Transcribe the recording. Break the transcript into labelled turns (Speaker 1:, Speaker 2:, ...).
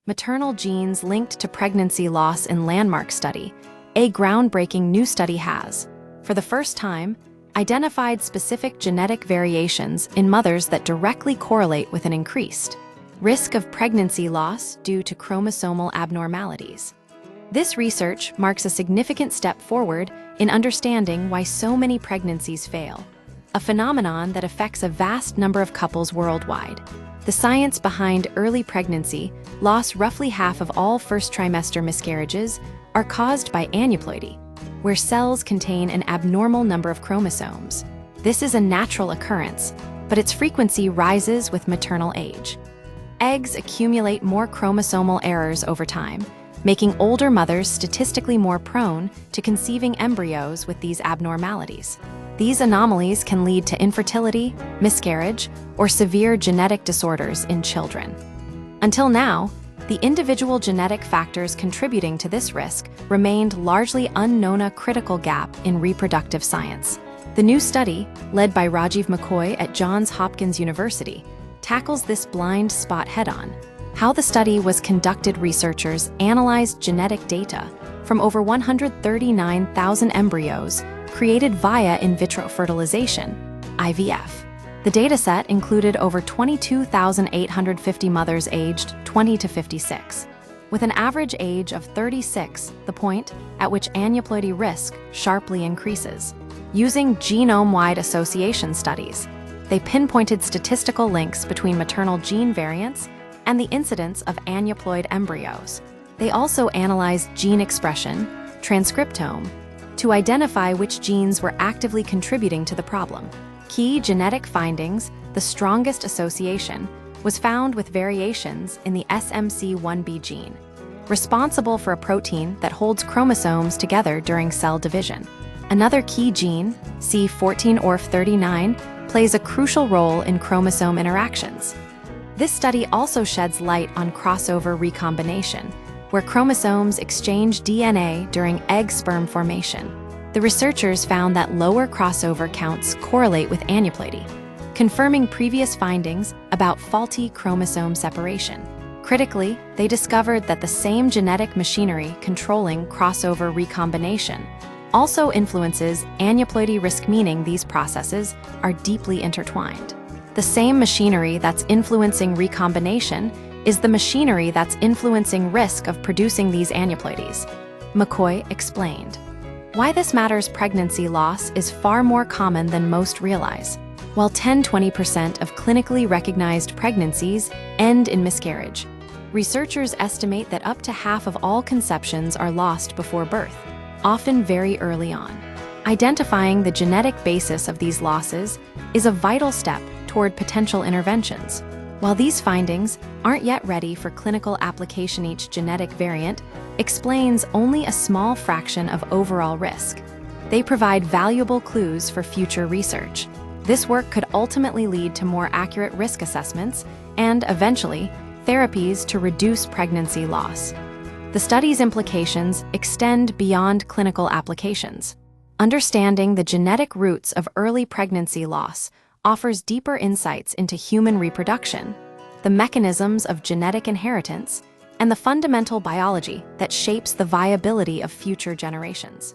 Speaker 1: Maternal genes linked to pregnancy loss in landmark study, a groundbreaking new study has, for the first time, identified specific genetic variations in mothers that directly correlate with an increased risk of pregnancy loss due to chromosomal abnormalities. This research marks a significant step forward in understanding why so many pregnancies fail, a phenomenon that affects a vast number of couples worldwide. The science behind early pregnancy loss. Roughly half of all first trimester miscarriages are caused by aneuploidy, where cells contain an abnormal number of chromosomes. This is a natural occurrence, but its frequency rises with maternal age. Eggs accumulate more chromosomal errors over time, making older mothers statistically more prone to conceiving embryos with these abnormalities. These anomalies can lead to infertility, miscarriage, or severe genetic disorders in children. Until now, the individual genetic factors contributing to this risk remained largely unknown, a critical gap in reproductive science. The new study, led by Rajiv McCoy at Johns Hopkins University, tackles this blind spot head-on. How the study was conducted: researchers analyzed genetic data from over 139,000 embryos created via in vitro fertilization, IVF. The dataset included over 22,850 mothers aged 20 to 56, with an average age of 36, the point at which aneuploidy risk sharply increases. Using genome-wide association studies, they pinpointed statistical links between maternal gene variants and the incidence of aneuploid embryos. They also analyzed gene expression, transcriptome, to identify which genes were actively contributing to the problem. Key genetic findings: the strongest association was found with variations in the SMC1B gene, responsible for a protein that holds chromosomes together during cell division. Another key gene, C14orf39, plays a crucial role in chromosome interactions. This study also sheds light on crossover recombination, where chromosomes exchange DNA during egg-sperm formation. The researchers found that lower crossover counts correlate with aneuploidy, confirming previous findings about faulty chromosome separation. Critically, they discovered that the same genetic machinery controlling crossover recombination also influences aneuploidy risk, meaning these processes are deeply intertwined. The same machinery that's influencing recombination is the machinery that's influencing risk of producing these aneuploidies, McCoy explained. Why this matters: pregnancy loss is far more common than most realize. While 10–20% of clinically recognized pregnancies end in miscarriage, researchers estimate that up to half of all conceptions are lost before birth, often very early on. Identifying the genetic basis of these losses is a vital step toward potential interventions. While these findings aren't yet ready for clinical application, each genetic variant explains only a small fraction of overall risk. They provide valuable clues for future research. This work could ultimately lead to more accurate risk assessments and, eventually, therapies to reduce pregnancy loss. The study's implications extend beyond clinical applications. Understanding the genetic roots of early pregnancy loss offers deeper insights into human reproduction, the mechanisms of genetic inheritance, and the fundamental biology that shapes the viability of future generations.